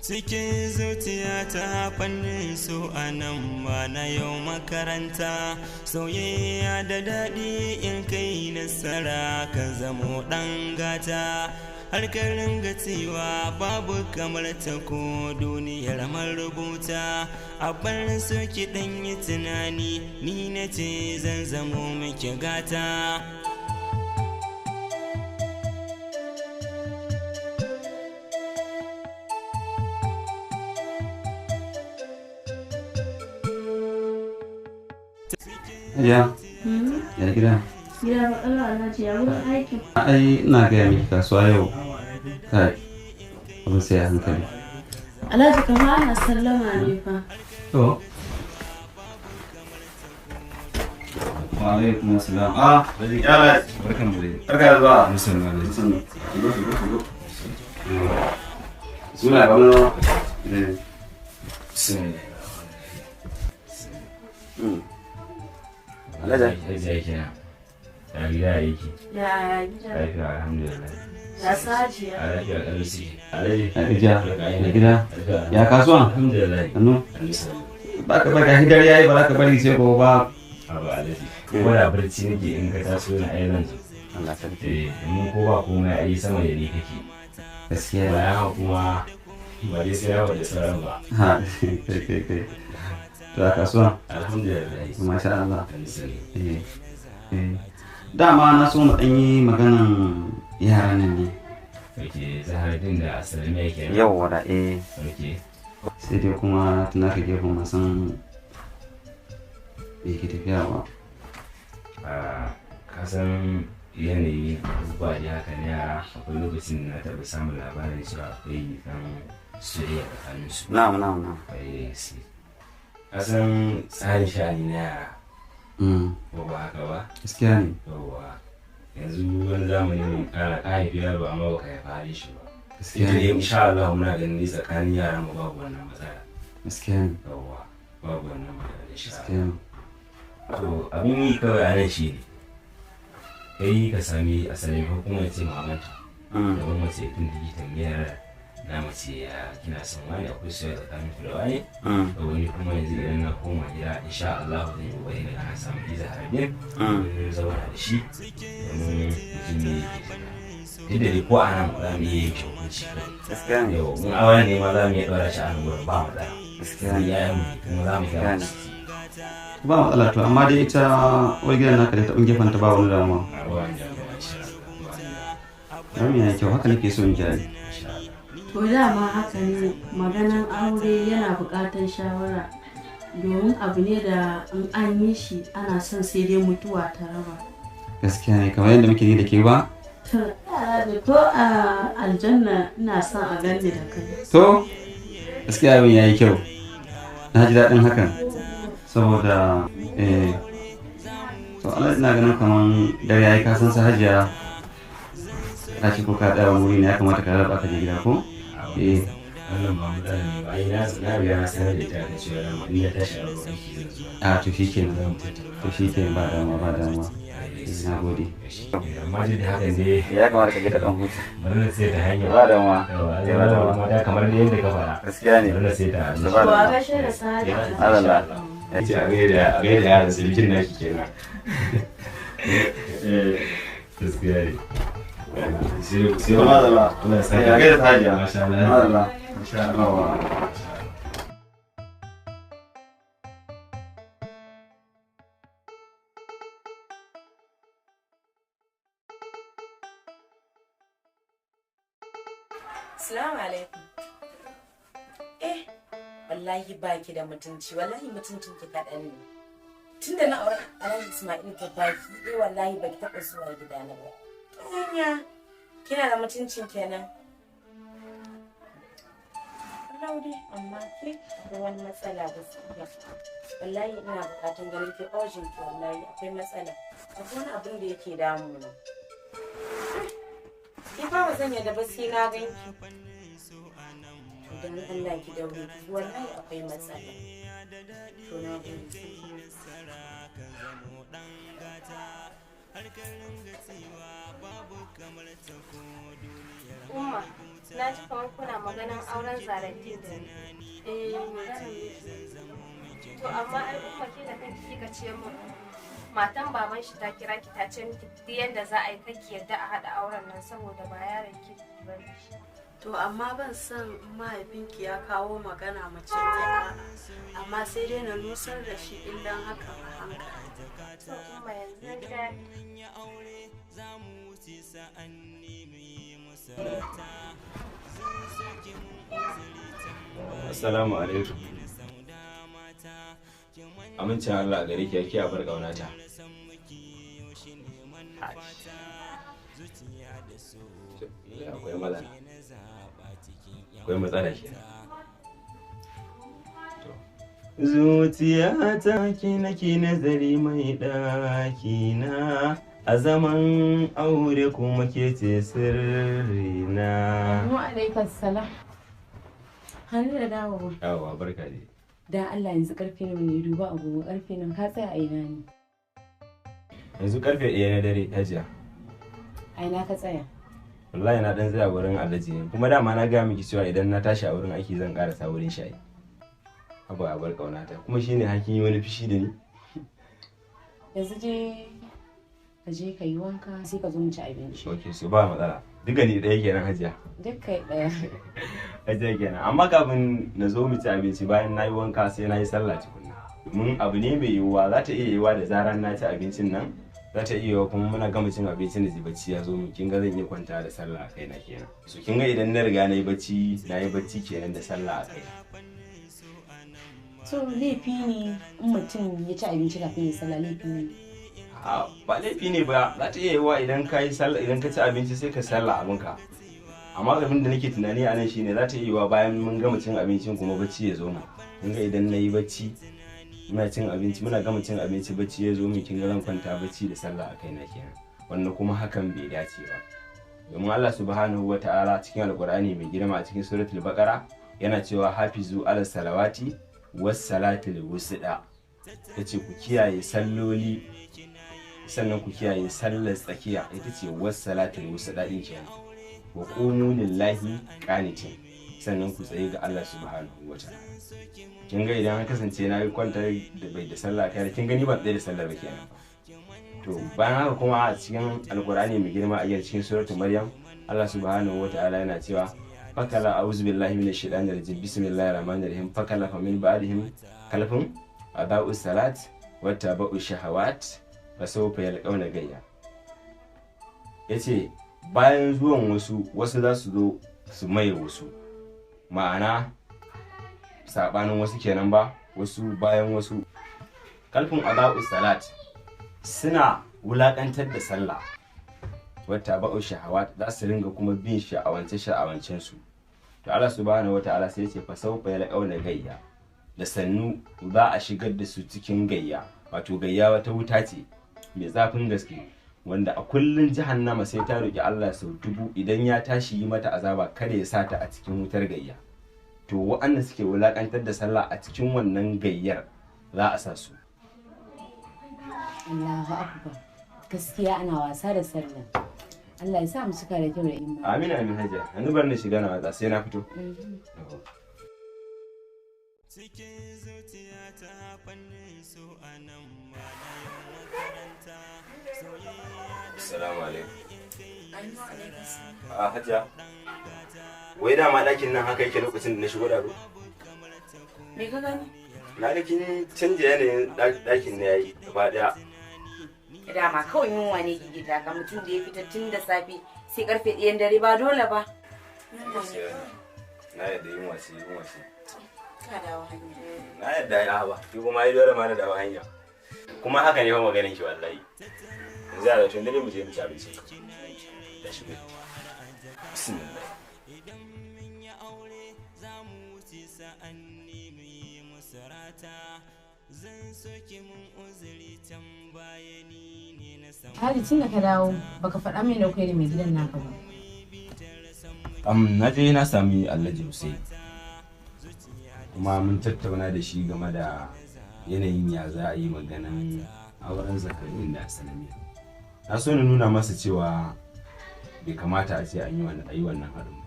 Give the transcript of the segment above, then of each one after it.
Cikin zuciya ta fannin su a nan ba na yau makaranta, soyayya da daɗi in kai nasara ka zamo ɗan gata. Har ka ringa cewa babu kamar ta ko duniyar marubuta, a bar su ki ɗan yi tunani, ni na ce zan zamo miki gata. Ya, ya gida. Gida ba Allah Alhaji ya wurin aikin. Ai ina gaya miki kasuwa yau. Kai, abin sai a hankali. Alhaji kama ana sallama ne fa. To. Wa alaikum assalam. Ah, ya barkan mu dai. Barka da zuwa. Musulman ne. Musulman. Suna ba mu. Alhaji. Ya gida yake. Ya gida. Lafiya alhamdulillah. Ya sajiya. Lafiya kalisi. Alhaji. Ya gida. Ya kasuwa? Alhamdulillah. Sannu. Baka hidar yayi ba za ka bari sai ko ba. Abu alhaji. Ko da barci nake in ka taso na ayyukan su. Allah sarki. Mun ko ba komai ai sama da ni kake. Gaskiya. Bayan kuma ba dai sai yawa da sauran ba. Ha, kai. To a kasuwa? Alhamdulillah. Masha Allah. Dama na so mu ɗan yi maganan yaran nan ne. Kake zaharadin da asalin yake. Yau wada Kake. sai dai kuma tuna ka gefen masan bai ke tafiya ba. Ka san yanayi abubuwa da haka na yara akwai lokacin na taɓa samun labarin cewa akwai kan soyayya tsakaninsu. Na'am. Akwai gaske. Kasan tsarin sha'ani na yara ko ba haka ba? Gaskiya ne. Yawwa yanzu wani zamani ana haifi yaro amma baka haifa halin shi ba. Gaskiya Ita ne. dai insha Allah muna ganin dai tsakanin yaran mu babu wannan matsala. Gaskiya ne. Yawwa babu wannan matsala insha Gaskiya Allah. ne. To abin yi kawai a nan shi ne. Kai ka sami asalin hukumar ce mamanta. Da kuma mace tun da ke tambayar na mace ya kina son wani akwai soyayya tsakanin ku da wani. Da wani kuma yanzu idan na koma gida insha Allah zan yi kokari da na samu iza harbin domin zauna da shi domin mutum ne yake shiga. Duk da dai ko a nan za mu iya yanke hukunci. Gaskiya ne. Yau mun aure ne ma za mu iya ɗaura shi a nan gurin ba matsala. Gaskiya Sai ne. yayan mu kuma za mu gaya musu. Ba matsala to amma dai ita wai gidan naka da ta gefen ta ba wani damuwa. A ruwan jami'a insha Allah. Yaro ya kyau haka nake so in ji. Insha Allah. To dama haka ne maganan aure yana buƙatar shawara domin abu ne da in an yi shi ana son sai dai mutuwa ta raba. Gaskiya ne kamar yadda muke ni da ke ba. To Alhaji ko a aljanna ina son a ganni da kai. To gaskiya abin yayi kyau. Na ji daɗin hakan saboda to Allah ina ganin kaman dare yayi ka san sa Hajiya ka ci ko ka tsaya wuri ne ya kamata ka raba ka je gida ko? Wannan ba matsala ne ba ai na riga na sanar da ita da cewa ran in ya tashi a ruwan aiki zan zo. A to shikenan. Zan tattauna. To shikenan ba damuwa. Na gode. Amma duk da hakan dai Ya kamata ka je ka dan huta. bari na sai ta hanya. Ba damuwa. Yawa zai ba mata kamar da yadda ka faɗa. Gaskiya ne. Bari na sai ta hanya. Ba To a damuwa. gaishe da Sadi. Allah. Ya ce a gaida yaran silikin naki kenan. Gaskiya ne. Sai Ba Allah. Allah ya saka. Ya gaida ta Hajiya. Masha Allah. Allah. Insha Allah. Assalamu alaikum. Wallahi baki da mutunci, wallahi mutuncin ki kaɗan ne. Tunda na aure Alhaji Ismail ka baki, wallahi baki taɓa zuwa gidana ba. Hanya, kina da mutuncin kenan. Laudi, amma ke akwai wani matsala gaskiya. Wallahi ina buƙatar ganin ki urgent ki wallahi akwai matsala. Akwai wani abin da yake damuna. Ki fa ba zan yadda ba sai na ganki. Don Allah ki daure ki wallahi akwai matsala. To na gode. Umma, Na ji kamar kuna maganan auren Zaraddin da ni. magana To amma ai umma ke da kanki kika ce min matan baban shi ta kira ki ta ce miki duk yanda za a yi kake yadda a haɗa auren nan saboda ba yaron ki ba ne. to amma ban san mahaifinki ya kawo magana mace mai a'a, amma sai dai na nusar da shi illan haka a hankali. To umma yanzu na ji daɗi. Assalamu alaikum. Amincin Allah a gare ki yake a bar ƙaunata. Akwai matsala. Akwai matsala kenan. Zuciyata ki nake nazari mai ɗakina, a zaman aure kuma ke ce sirrina. Mu alaikar salam. Hannu da dawowa. Yawwa barka dai. Dan Allah yanzu karfe nawa ne, duba agogo karfe nan ka tsaya a ina ne? Yanzu karfe 1 na dare Hajiya. A ina ka tsaya? Wallahi na dan tsaya wurin Alhaji ne. Kuma dama na gaya miki cewa idan na tashi a wurin aiki zan karasa wurin shayi. Abu a bar kaunata. Kuma shine hakin yi wani fishi da ni. Yanzu ka je ka yi wanka sai ka zo mu ci abinci. Ok, so ba matsala. Duka ni ɗaya kenan Hajiya. Duk kai ɗaya. Hajiya kenan. Amma kafin na zo mu ci abinci bayan na yi wanka sai na yi sallah tukunna. Domin abu ne mai yiwuwa, za ta iya yiwuwa da zaran na ci abincin nan. Za ta iya yiwuwa kuma muna gama cin abincin da bacci ya zo mu, kin ga zan iya kwanta da sallah a kaina kenan. So kin ga idan na riga na yi bacci kenan da sallah a kaina. So laifi ne in mutum ya ci abinci kafin ya sallah, laifi ne. Ba laifi ne ba, za ta iya yiwuwa idan ka yi sallah, idan ka ci abinci sai ka sallah abinka. Amma abin da nake tunani a nan shine za ta iya yiwuwa bayan mun gama cin abincin kuma bacci ya zo mu. Kin ga idan na yi bacci muna cin abinci, muna gama cin abinci bacci ya zo mu, kin ga zan kwanta bacci da sallah a kaina kenan. Wannan kuma hakan bai dace ba. Domin Allah subhanahu wa ta'ala cikin Alƙur'ani mai girma a cikin suratul Baqara yana cewa hafizu ala salawati was salatil wusta. Yace ku kiyaye salloli sannan ku kiyaye sallar tsakiya, ita ce was salatil wusta din kenan. Wa qumu lillahi qanitin, sannan ku tsaye ga Allah subhanahu wa ta'ala. Kin ga idan an kasance na yi kwanta da bai da sallah kai, kin gani ban tsaye da sallar ba kenan. To bayan haka kuma a cikin Alƙur'ani mai girma a cikin suratul Maryam Allah subhanahu wa ta'ala yana cewa fakala a'udhu billahi minash shaitanir rajim bismillahir rahmanir rahim fakala fa min ba'dihim kalfun adau salat wa tabu shahawat fa sawfa yalqawna gayya. Yace bayan zuwan wasu za su zo su maye wasu, ma'ana sabanin wasu kenan ba, wasu bayan wasu. Kalfin adau salat suna wulakantar da sallah, wata ba'u shahawat za su ringa kuma bin sha'awancen su. To Allah subhanahu wataala sai ya ce fa sawfa yalqawna gayya, da sannu za a shigar da su cikin gayya. Wato gayya wata wuta ce mai zafin gaske wanda a kullun jahannama sai ta roki Allah sau 1000 idan ya tashi yi mata azaba kada ya sata a cikin wutar gayya. To waɗanda suke wulakantar da sallah a cikin wannan gayyar za a sa su. Allahu akbar. Gaskiya ana wasa da sallah. Allah ya sa mu cika da kyau da imani. Amin amin Hajiya. Yanzu bar ni shiga na watsa sai na fito. Cikin zuciya ta fannin su a nan ba da yau makaranta soyayya da Assalamu alaikum. Alaikum. Hajiya. Wai dama ɗakin nan haka yake lokacin da na shigo da ru. Me ka gani? Na ga kin canja yanayin ɗakin na yayi gaba ɗaya. Dama kawai yunwa ne ke gida ka mutum da ya fita tun da safe sai karfe 1 dare ba dole ba. Na yadda yunwa ce. Ka dawo hanya. Na yadda ya haba. Ki kuma yi dole ma na dawo hanya. Kuma haka ne fa maganin ki wallahi. Yanzu a zaton dare mu je mu ci abinci. Da shigo. Bismillah. Hali tun da ka dawo baka faɗa mai da kai da mai gidan naka ba. Na je na sami Alhaji Hussein. Kuma mun tattauna da shi game da yanayin ya za a yi maganan auren Zakarin da Asalamin. Na so na nuna masa cewa bai kamata a ce an yi wannan haɗin ba.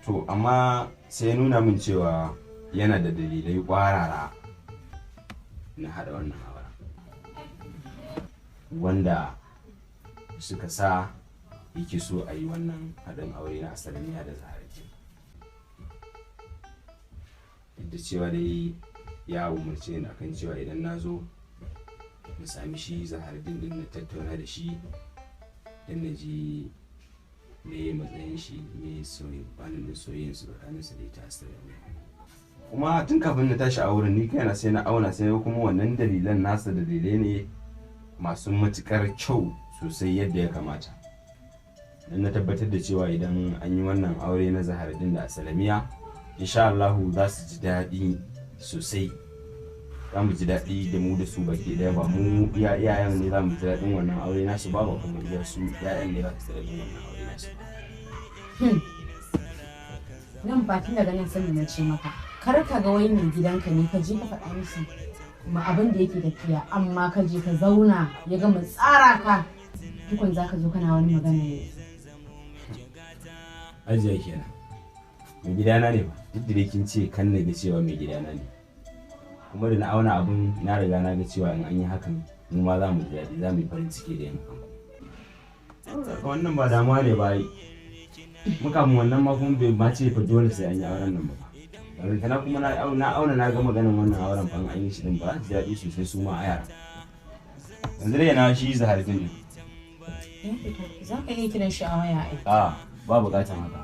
to amma sai nuna min cewa yana da dalilai ƙwarara na haɗa wannan auren wanda suka sa yake so a yi wannan haɗin aure na Asalamiya da Zaharaddin. Duk da cewa dai ya umarce ni akan cewa idan na zo na sami shi Zaharaddin din na tattauna da shi don na ji me matsayin shi me soyayyen su tsakaninsa da ita Asalamiya. Kuma tun kafin na tashi a wurin ni kaina sai na auna sai kuma wannan dalilan nasa da dalilai ne masu matukar kyau sosai yadda ya kamata. Dan na tabbatar da cewa idan an yi wannan aure na Zaharaddin da Asalamiya insha Allah za su ji daɗi sosai. Za mu ji daɗi da mu da su baki ɗaya, ba mu iyayen ne za mu ji daɗin wannan aure nasu ba kuma iya su iyayen ne za su ji daɗin wannan aure nasu. Nan bakin daga nan sani na ce maka kar ka ga wai mai gidanka ne ka je ka faɗa musu kuma abin da yake tafiya amma ka je ka zauna ya gama tsara ka tukun za ka zo kana wani magana ne. Ajiya kenan mai gidana ne ba duk da kin ce kan na ga cewa mai gidana ne kuma da na auna abin na riga na ga cewa in an yi hakan mu ma za mu ji daɗi za mu yi farin ciki da yin hakan. Wannan ba damuwa ne ba yi muka mu wannan ma kuma bai ma ce fa dole sai an yi auren nan ba. Kana kuma na auna na ga maganin wannan auren fa an yi shi din ba ji daɗi sosai su ma a yara. Yanzu dai na shi Zaharaddin ne. Za ka iya kiran shi a waya ai. Ba bukatan haka.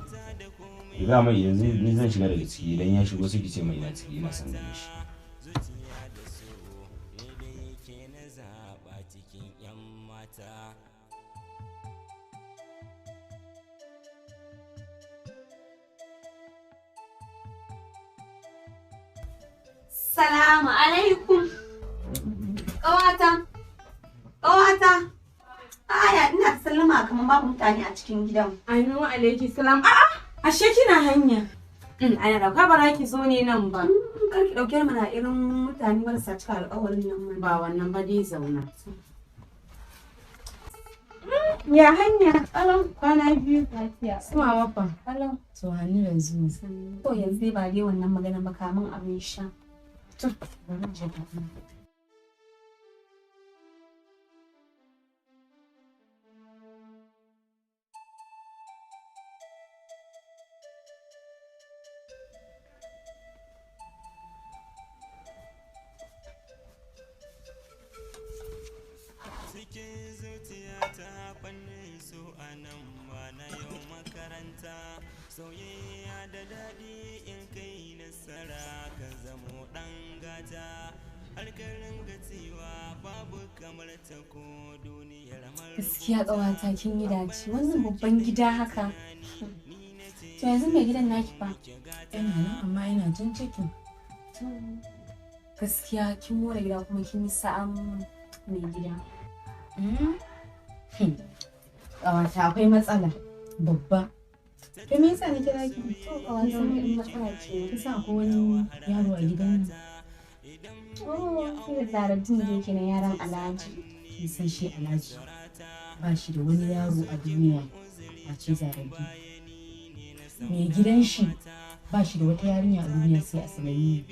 Ga mai yanzu ni zan shiga daga ciki idan ya shigo sai ki ce mai ina ciki ina son ganin shi. Salamu alaikum. Ƙawata. Ƙawata. Aya ina sallama kamar babu mutane a cikin gidan. Aminu alaiki salam. A'a, ashe kina hanya. Ana dauka bara ki zo ne nan ba. Kar ki dauke mana irin mutane marasa cika alƙawarin nan mana. Ba wannan ba dai zauna. Ya hanya. Alam kwana biyu lafiya. Kuma wafa. Alam. To hannu yanzu. To yanzu ba dai wannan magana ba kamun abin sha. To, bari je ka. Cikin zuciya ta fannin su a nan ba na yau makaranta soyayya da daɗi in kai nasara ka zamo ɗan gata alkarin gatsiwa babu kamar ta ko duniyar Gaskiya ƙawata kin yi dace wannan babban gida haka. To yanzu mai gidan naki fa? Ina nan amma ina jin ciki. Gaskiya kin more gida kuma kin yi sa'an mai gida. Ƙawata akwai matsala babba. To me yasa ni kira ki? To ƙawata mai matsala ce. Kisa akwai wani yaro a gidan nan. Oh, sai da Zaharaddin da yake na yaran Alhaji. Kin san shi Alhaji. Ba shi da wani yaro a duniya a ce Zaharaddin. Mai gidan shi ba shi da wata yarinya a duniya sai Asalamiya.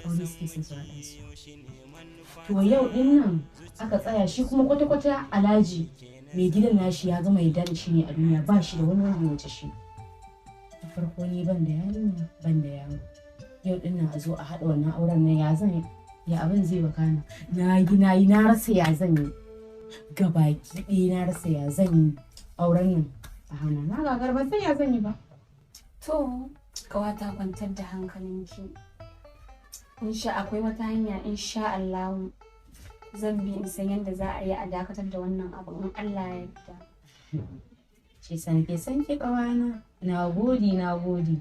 Aure suke son su haɗa su. To yau ɗin nan aka tsaya shi kuma kwata-kwata Alhaji mai gidan nashi ya gama yarda da shi ne a duniya ba shi da wani wanda wace shi. Da farko ni ban da yarinya ban da yaro. Yau ɗin nan a zo a haɗa wannan auren nan ya zan ya abin zai wakana. Na yi na rasa ya zan yi. Gabaki ɗaya na rasa ya zan yi auren nan a hana. Na gagar ban san ya zan yi ba. To, ƙawata kwantar da hankalinki. Insha akwai wata hanya insha Allah zan bi in san yadda za a yi a dakatar da wannan abu in Allah ya yarda. Ce san ke ƙawana. Na gode.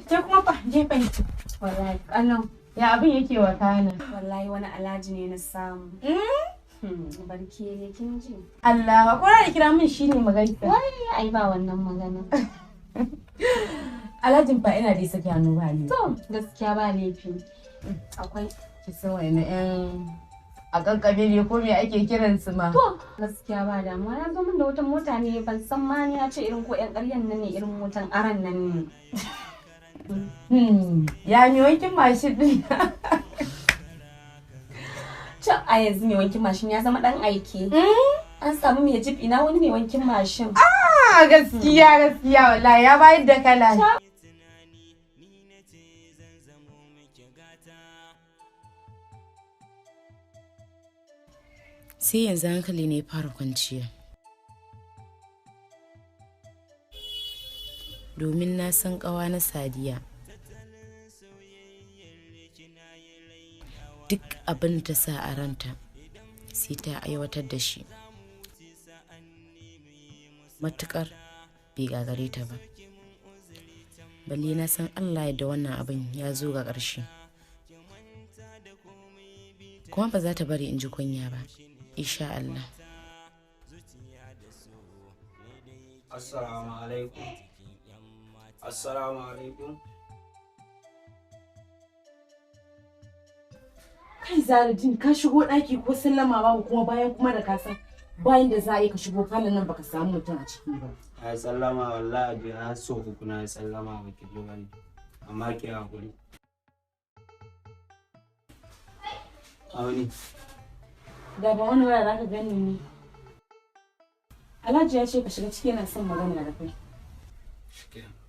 Ke kuma fa gefen ki. Wallahi ƙalau. Ya abin yake wakana. Wallahi wani Alhaji ne na samu. Barke ne kin ji. Allah ko da kira min shine magaita. Wai ai ba wannan magana. Alhajin fa ina dai saki hannu ba ne. To gaskiya ba laifi. Akwai ki san wani ƴan a kankame ne ko me ake kiran su ma. To gaskiya ba damuwa ya zo min da wata mota ne ban san ma ni ya ce irin ko ƴan ƙaryan nan ne irin motan aran nan ne. Ya mi wankin mashin din. A yanzu mai wankin mashin ya zama dan aiki. An samu mai jib ina wani mai wankin mashin. Gaskiya wallahi ya bayar da kala. Sai yanzu hankali ne fara kwanciya. Domin na san ƙawa na Sadiya. Duk abin ta sa a ranta sai ta aiwatar da shi. Matuƙar bai gagare ta ba. Balle na san Allah yadda wannan abin ya zo ga ƙarshe. Kuma ba za ta bari in ji kunya ba. Insha Allah. Assalamu alaikum. Assalamu alaikum. Kai Zaradin ka shigo ɗaki ko sallama babu kuma bayan kuma da ka san bayan da za a yi ka shigo falon nan baka samu mutum a ciki ba. Ai sallama wallahi bai har so uku na sallama ba ki bane. Amma ki hakuri. Awani. Da ba wani waya za ka gani ne. Alhaji ya ce ka shiga ciki yana son magana da kai. Shikenan.